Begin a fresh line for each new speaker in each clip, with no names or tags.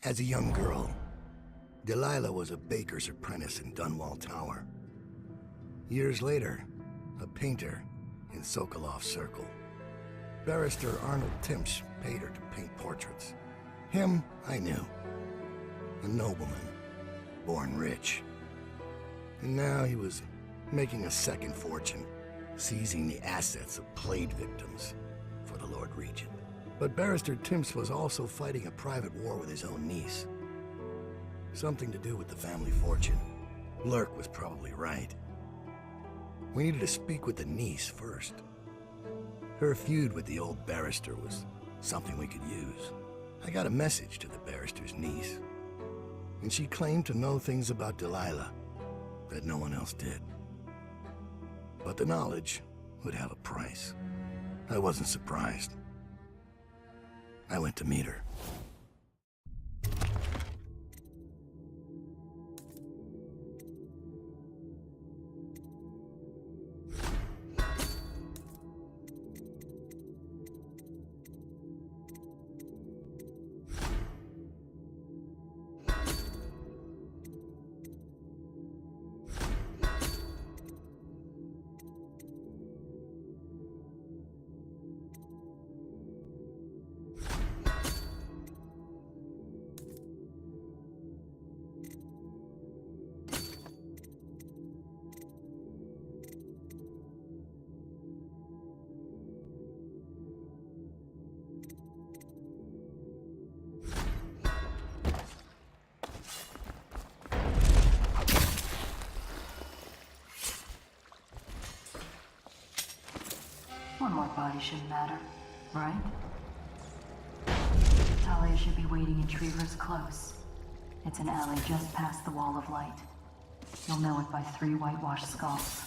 As a young girl, Delilah was a baker's apprentice in Dunwall Tower. Years later, a painter in Sokolov Circle. Barrister Arnold Timsh paid her to paint portraits. Him, I knew. A nobleman, born rich. And now he was making a second fortune, seizing the assets of plague victims for the Lord Regent. But Barrister Timsh was also fighting a private war with his own niece. Something to do with the family fortune. Lurk was probably right. We needed to speak with the niece first. Her feud with the old barrister was something we could use. I got a message to the barrister's niece, and she claimed to know things about Delilah that no one else did. But the knowledge would have a price. I wasn't surprised. I went to meet her.
One more body shouldn't matter, right? Talia should be waiting in Trevor's Close. It's an alley just past the Wall of Light. You'll know it by 3 whitewashed skulls.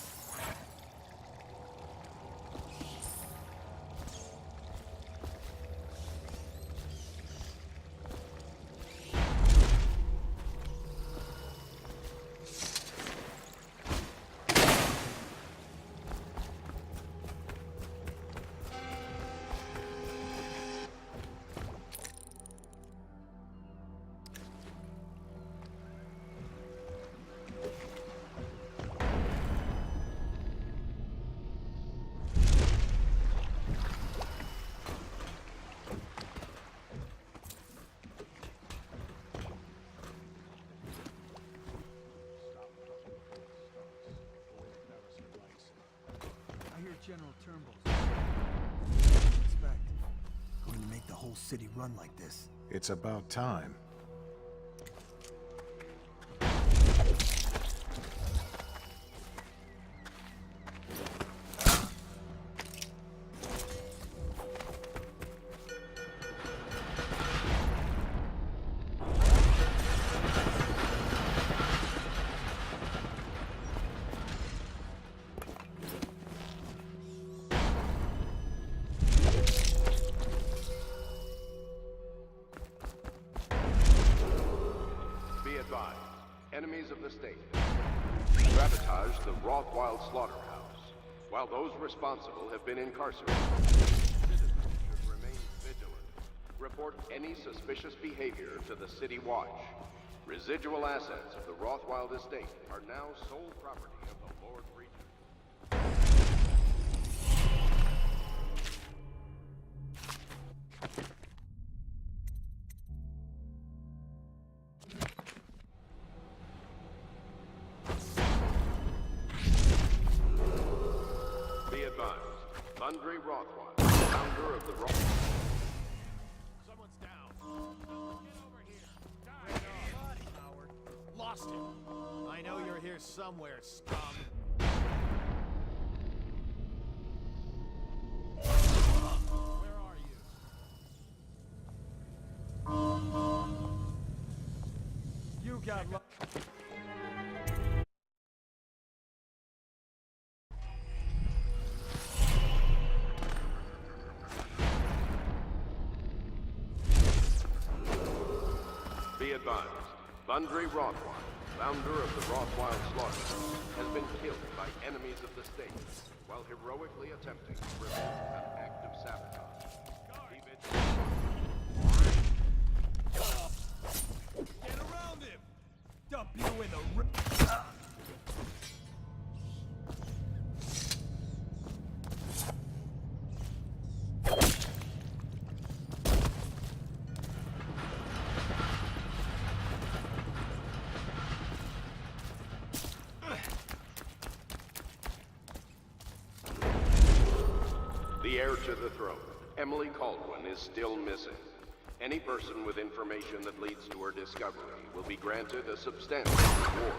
General Turnbull's expect. Going to make the whole city run like this.
It's about time.
Enemies of the state ravaged the Rothwild slaughterhouse. While those responsible have been incarcerated, citizens should remain vigilant. Report any suspicious behavior to the City Watch. Residual assets of the Rothwild estate are now sole property of the Lord Regent. Andre Rothwild, founder of the
Someone's down. Get over here. Die. Howard. Lost him. I know you're here somewhere, scum. Where are you? You got luck.
Be advised, Andre Rothwild, founder of the Rothwild slaughterhouse, has been killed by enemies of the state while heroically attempting to prevent an act of sabotage. Be vigilant. the throne, Emily Caldwin is still missing. Any person with information that leads to her discovery will be granted a substantial reward.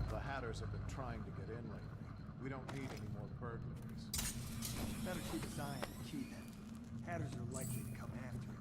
The Hatters have been trying to get in lately. We don't need any more burglaries.
Better keep his eye on the key then. Hatters are likely to come after him.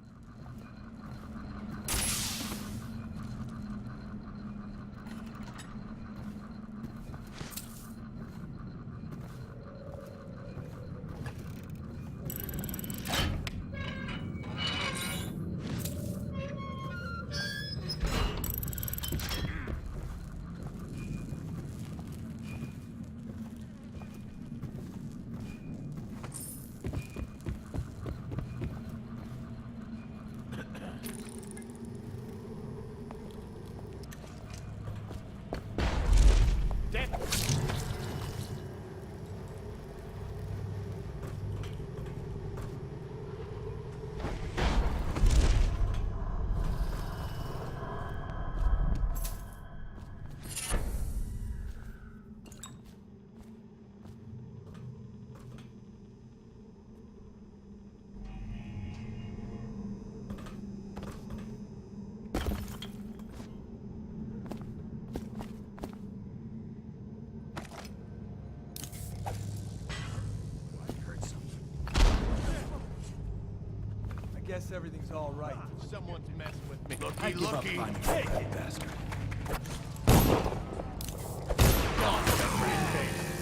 Guess everything's all right.
Someone's messing with me.
I give up finding that bastard.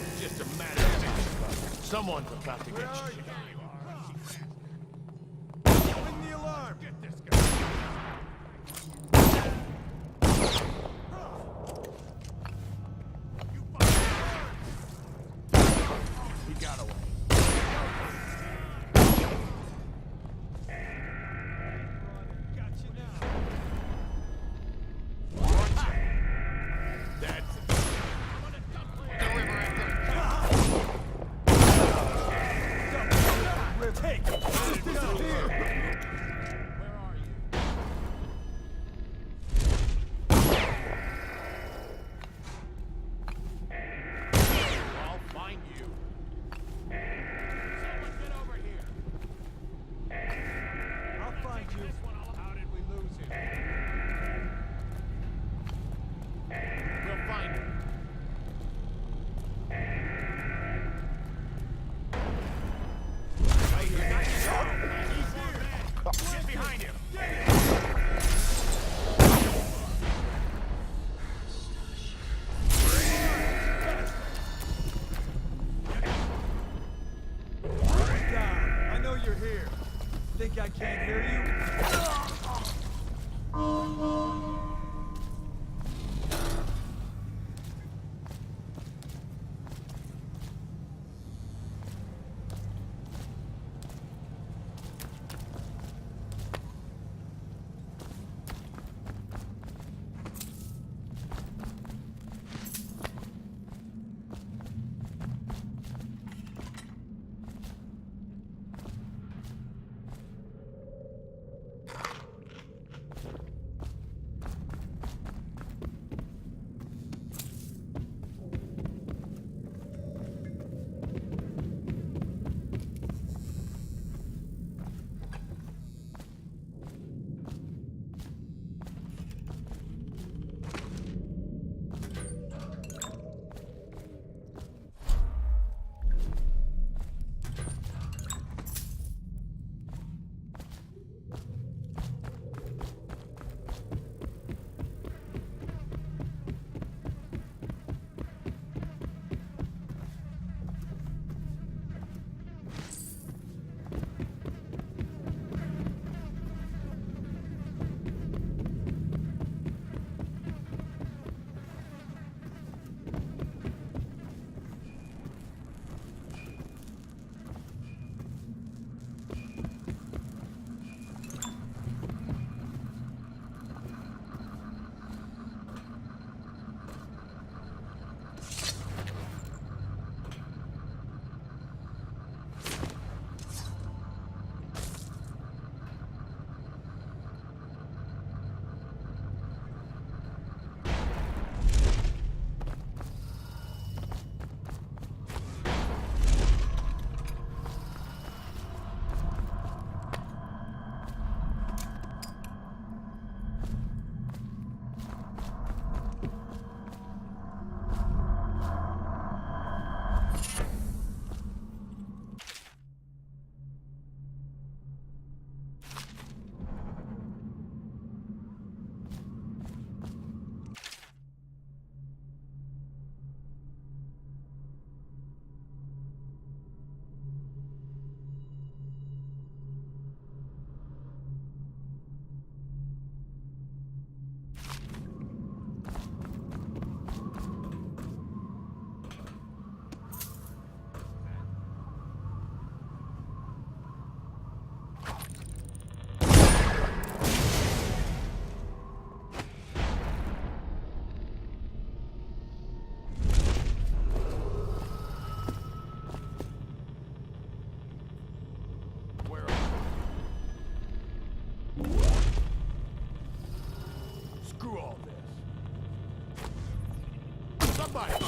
It's just a matter of minutes. Someone's about to get you. Ring the alarm! Get this guy! He got away.
Think I can't hear you?
somebody!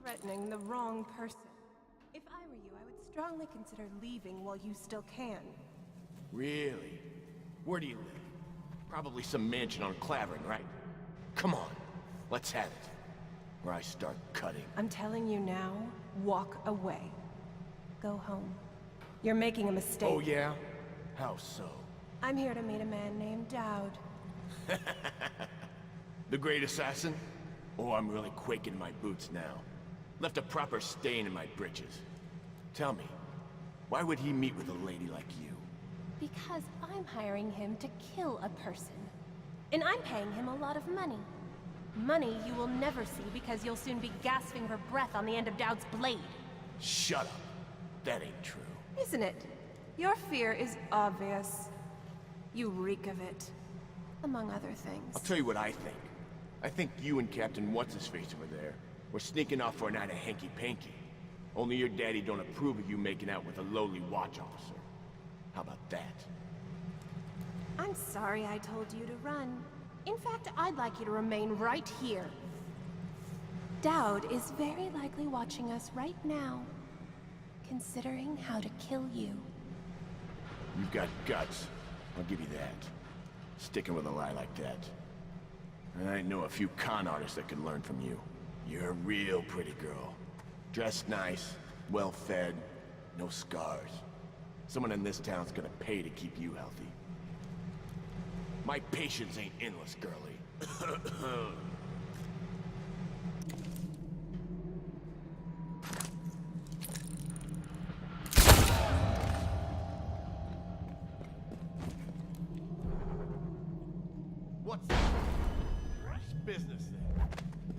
Threatening the wrong person. If I were you, I would strongly consider leaving while you still can.
Really? Where do you live? Probably some mansion on Clavering, right? Come on, let's have it. Or I start cutting.
I'm telling you now, walk away. Go home. You're making a mistake.
Oh yeah? How so?
I'm here to meet a man named Dowd.
The great assassin? Oh, I'm really quaking in my boots now. Left a proper stain in my britches. Tell me, why would he meet with a lady like you?
Because I'm hiring him to kill a person. And I'm paying him a lot of money. Money you will never see because you'll soon be gasping for breath on the end of Dowd's blade.
Shut up. That ain't true.
Isn't it? Your fear is obvious. You reek of it. Among other things.
I'll tell you what I think. I think you and Captain What's-His-Face over there were sneaking off for a night of hanky-panky. Only your daddy don't approve of you making out with a lowly watch officer. How about that?
I'm sorry I told you to run. In fact, I'd like you to remain right here. Dowd is very likely watching us right now, considering how to kill you.
You've got guts. I'll give you that. Sticking with a lie like that. I know a few con artists that can learn from you. You're a real pretty girl. Dressed nice, well-fed, no scars. Someone in this town's gonna pay to keep you healthy. My patience ain't endless, girlie.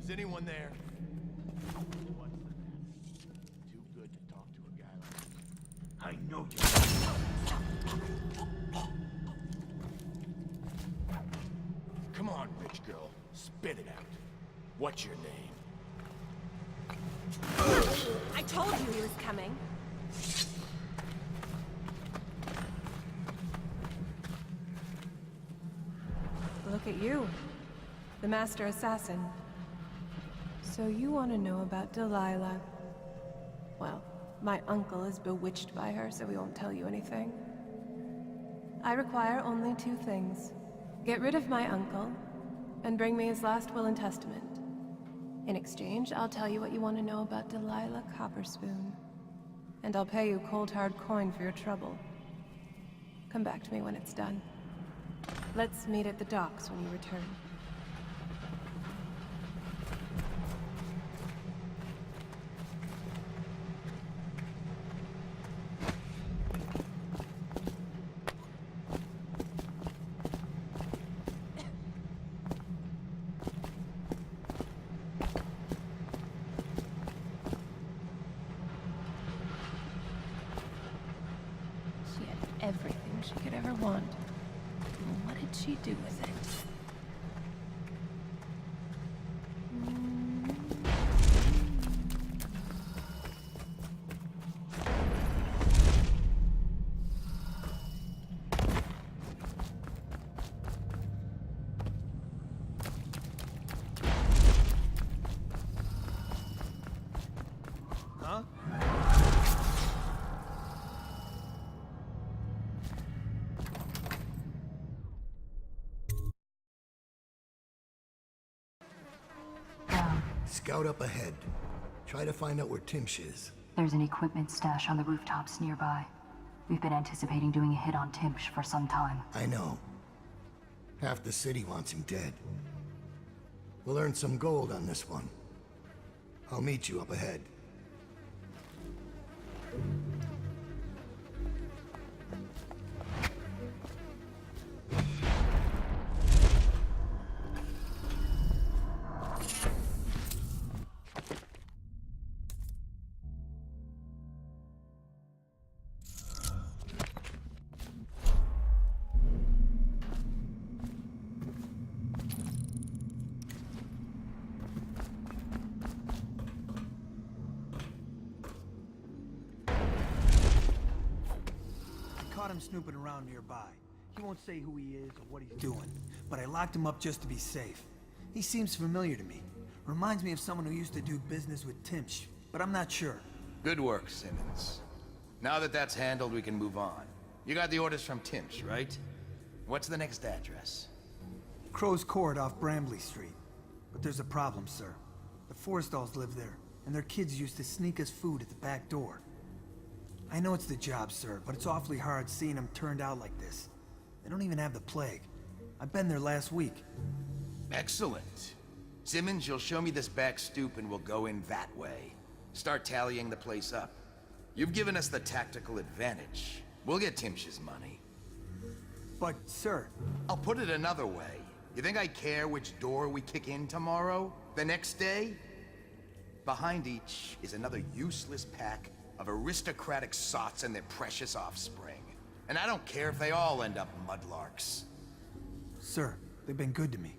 Is anyone there? What's the matter? Too good to talk to a guy like I know you. Come on, rich girl. Spit it out. What's your name?
I told you he was coming. Look at you. The Master Assassin. So you want to know about Delilah. Well, my uncle is bewitched by her, so we won't tell you anything. I require only 2 things. Get rid of my uncle, and bring me his last will and testament. In exchange, I'll tell you what you want to know about Delilah Copperspoon. And I'll pay you cold hard coin for your trouble. Come back to me when it's done. Let's meet at the docks when you return. She had everything she could ever want. What did she do with it?
Huh?
Scout up ahead. Try to find out where Timsh is.
There's an equipment stash on the rooftops nearby. We've been anticipating doing a hit on Timsh for some time.
I know. Half the city wants him dead. We'll earn some gold on this one. I'll meet you up ahead.
Caught him snooping around nearby. He won't say who he is or what he's doing, but I locked him up just to be safe. He seems familiar to me. Reminds me of someone who used to do business with Timsh, but I'm not sure.
Good work, Simmons. Now that that's handled, we can move on. You got the orders from Timsh, right? What's the next address?
Crow's Court off Bramley Street. But there's a problem, sir. The Forrestalls live there, and their kids used to sneak us food at the back door. I know it's the job, sir, but it's awfully hard seeing them turned out like this. They don't even have the plague. I've been there last week.
Excellent. Simmons, you'll show me this back stoop and we'll go in that way. Start tallying the place up. You've given us the tactical advantage. We'll get Timsh's money.
But, sir...
I'll put it another way. You think I care which door we kick in tomorrow? The next day? Behind each is another useless pack of aristocratic sots and their precious offspring. And I don't care if they all end up mudlarks.
Sir, they've been good to me.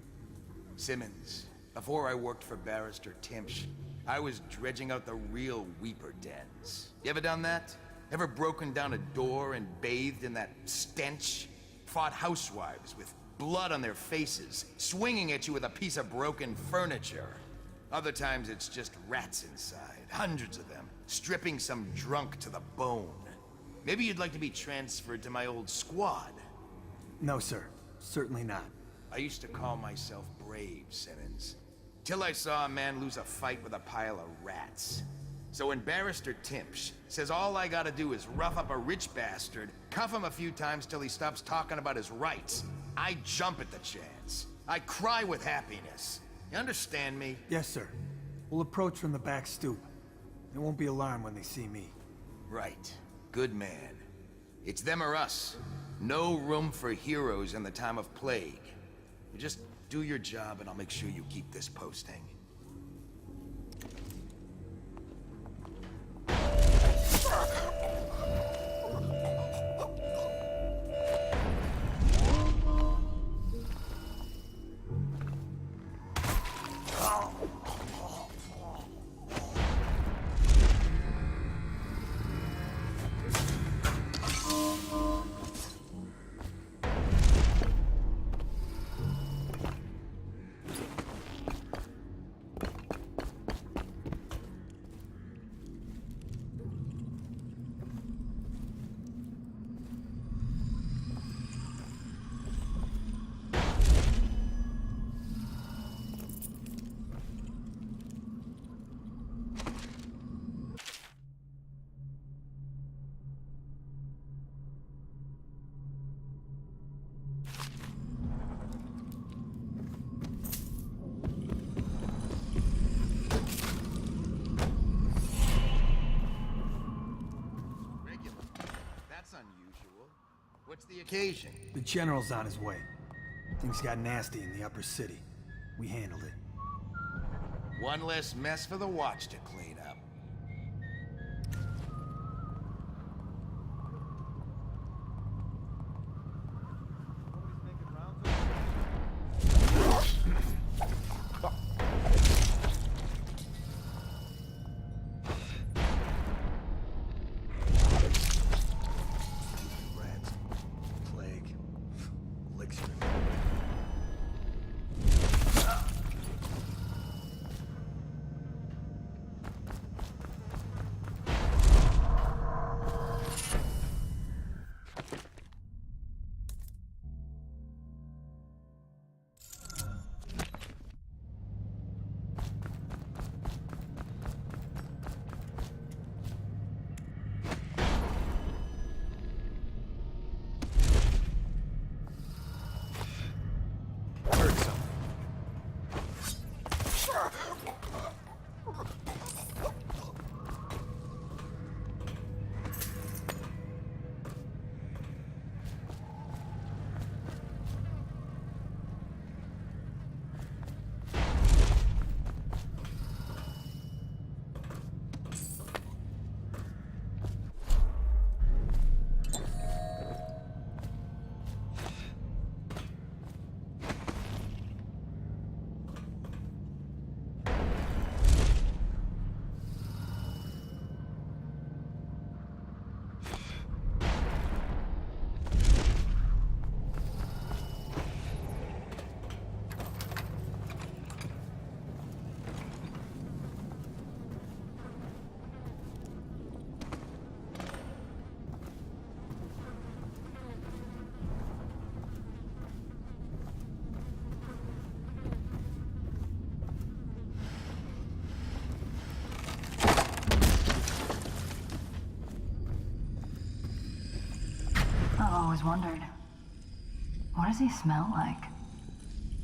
Simmons, before I worked for Barrister Timsh, I was dredging out the real Weeper dens. You ever done that? Ever broken down a door and bathed in that stench? Fought housewives with blood on their faces, swinging at you with a piece of broken furniture. Other times it's just rats inside, hundreds of them, stripping some drunk to the bone. Maybe you'd like to be transferred to my old squad.
No, sir. Certainly not.
I used to call myself brave, Simmons. Till I saw a man lose a fight with a pile of rats. So when Barrister Timsh says all I gotta do is rough up a rich bastard, cuff him a few times till he stops talking about his rights, I jump at the chance. I cry with happiness. You understand me?
Yes, sir. We'll approach from the back stoop. They won't be alarmed when they see me.
Right. Good man. It's them or us. No room for heroes in the time of plague. You just do your job and I'll make sure you keep this posting. What's the occasion?
The General's on his way. Things got nasty in the upper city. We handled it.
One less mess for the Watch to clean up.
Rats, plague, elixir.
I've always wondered, what does he smell like?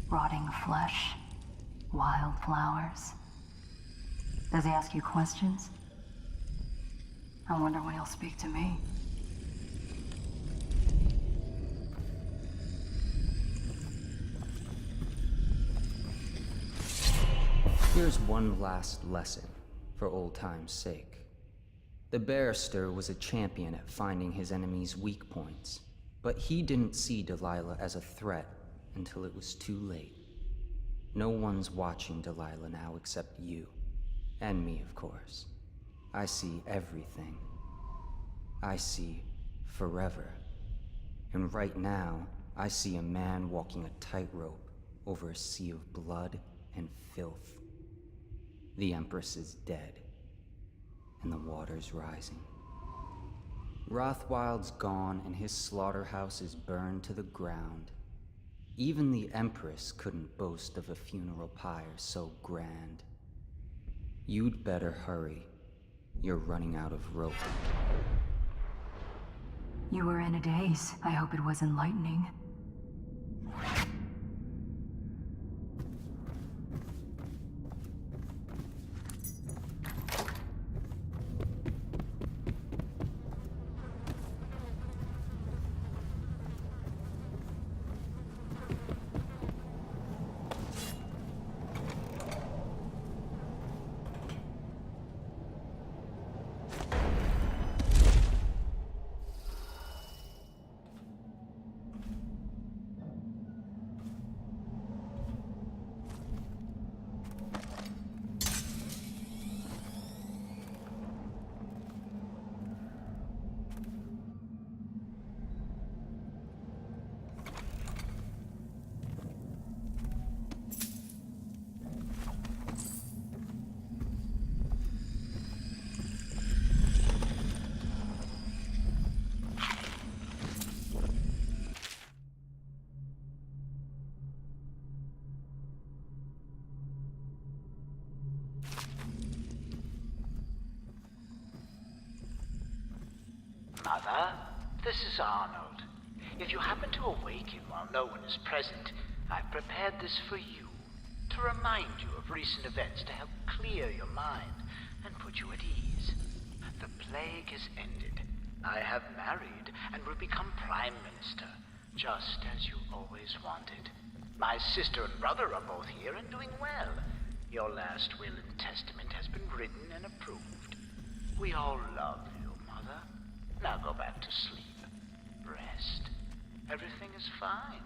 Rotting flesh? Wild flowers? Does he ask you questions? I wonder when he'll speak to me.
Here's one last lesson, for old time's sake. The barrister was a champion at finding his enemies' weak points, but he didn't see Delilah as a threat until it was too late. No one's watching Delilah now except you. And me, of course. I see everything. I see forever. And right now, I see a man walking a tightrope over a sea of blood and filth. The Empress is dead, and the water's rising. Rothwild's gone, and his slaughterhouse is burned to the ground. Even the Empress couldn't boast of a funeral pyre so grand. You'd better hurry. You're running out of rope.
You were in a daze. I hope it was enlightening.
Mother, this is Arnold. If you happen to awaken while no one is present, I've prepared this for you, to remind you of recent events to help clear your mind and put you at ease. The plague has ended, I have married and will become Prime Minister, just as you always wanted. My sister and brother are both here and doing well. Your last will and testament has been written and approved. We all love you, Mother. Now go back to sleep. Rest. Everything is fine.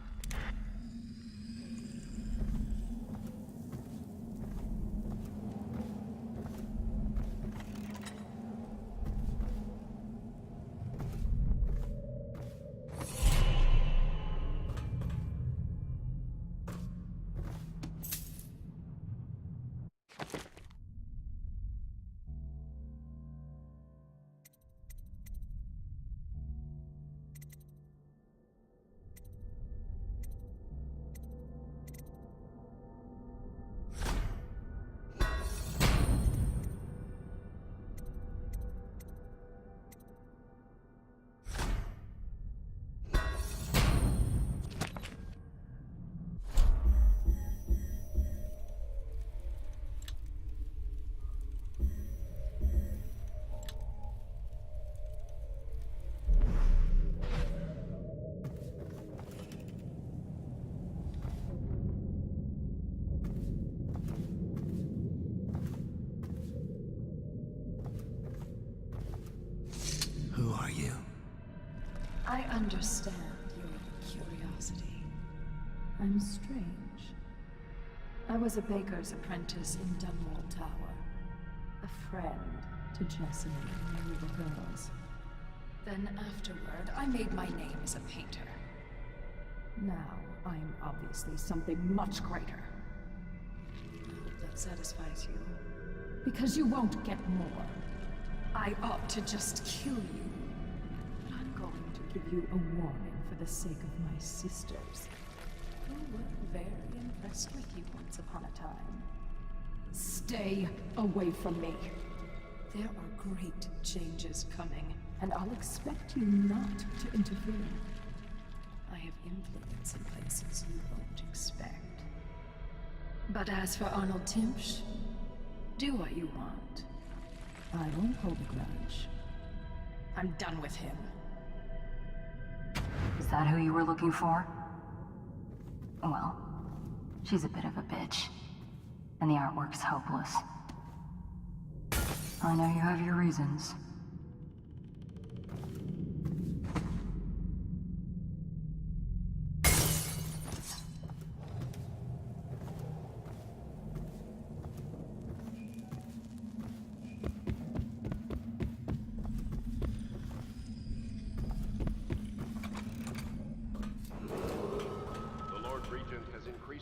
Who are you?
I understand your curiosity. I'm strange. I was a baker's apprentice in Dunwall Tower. A friend to Jessamine and the little girls. Then afterward, I made my name as a painter. Now, I'm obviously something much greater. I hope that satisfies you. Because you won't get more. I ought to just kill you. But I'm going to give you a warning for the sake of my sisters, who were very impressed with you once upon a time. Stay away from me. There are great changes coming, and I'll expect you not to interfere. I have influence in places you won't expect. But as for Arnold Timpsch, do what you want. I won't hold a grudge. I'm done with him.
Is that who you were looking for? Well, she's a bit of a bitch. And the artwork's hopeless. I know you have your reasons.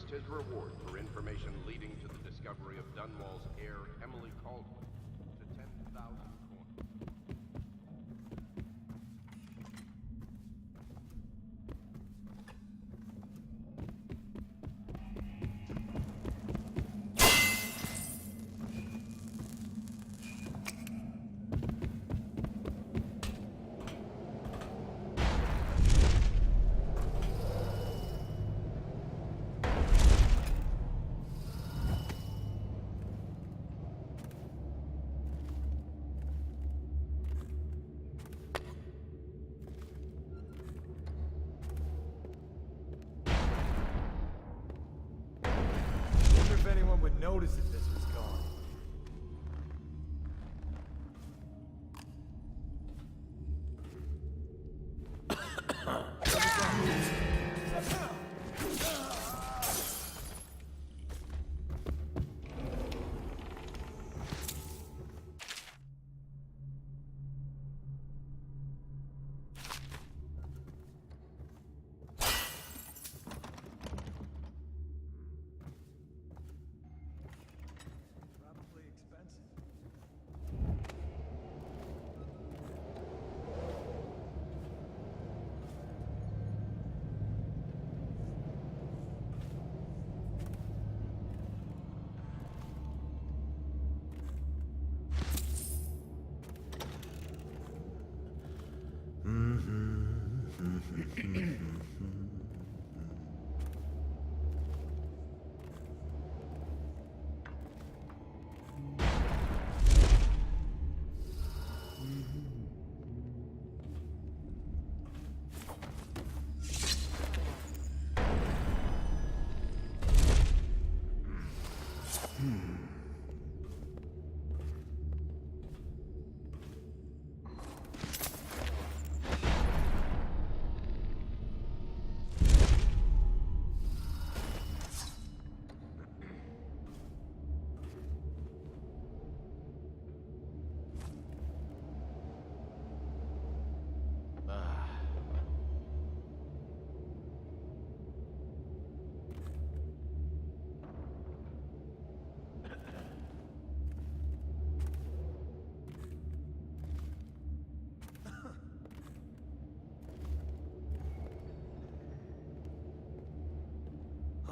His reward for information leading to the discovery of Dunwall's heir, Emily Caldwell, to 10,000 coins.
Notice if this was gone.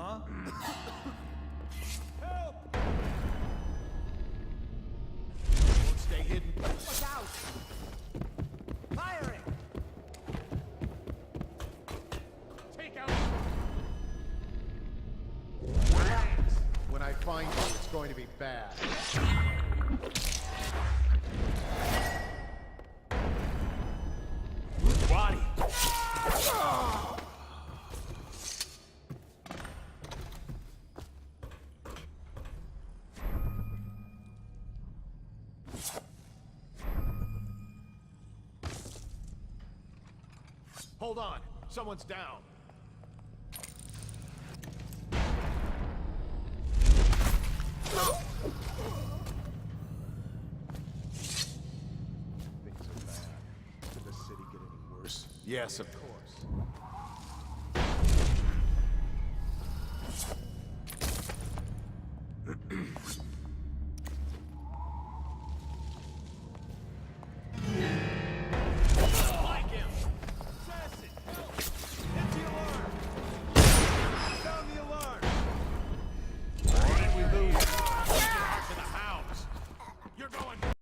Huh?
Help! Won't stay hidden. Look out! Firing! Take out! Relax. When I find you, it's going to be bad. Body! Hold on. Someone's down. Things are bad. Could the city get any worse? Yes, of course. Like him! Assassin! Help! Hit the alarm! Sound the alarm! Why did we lose?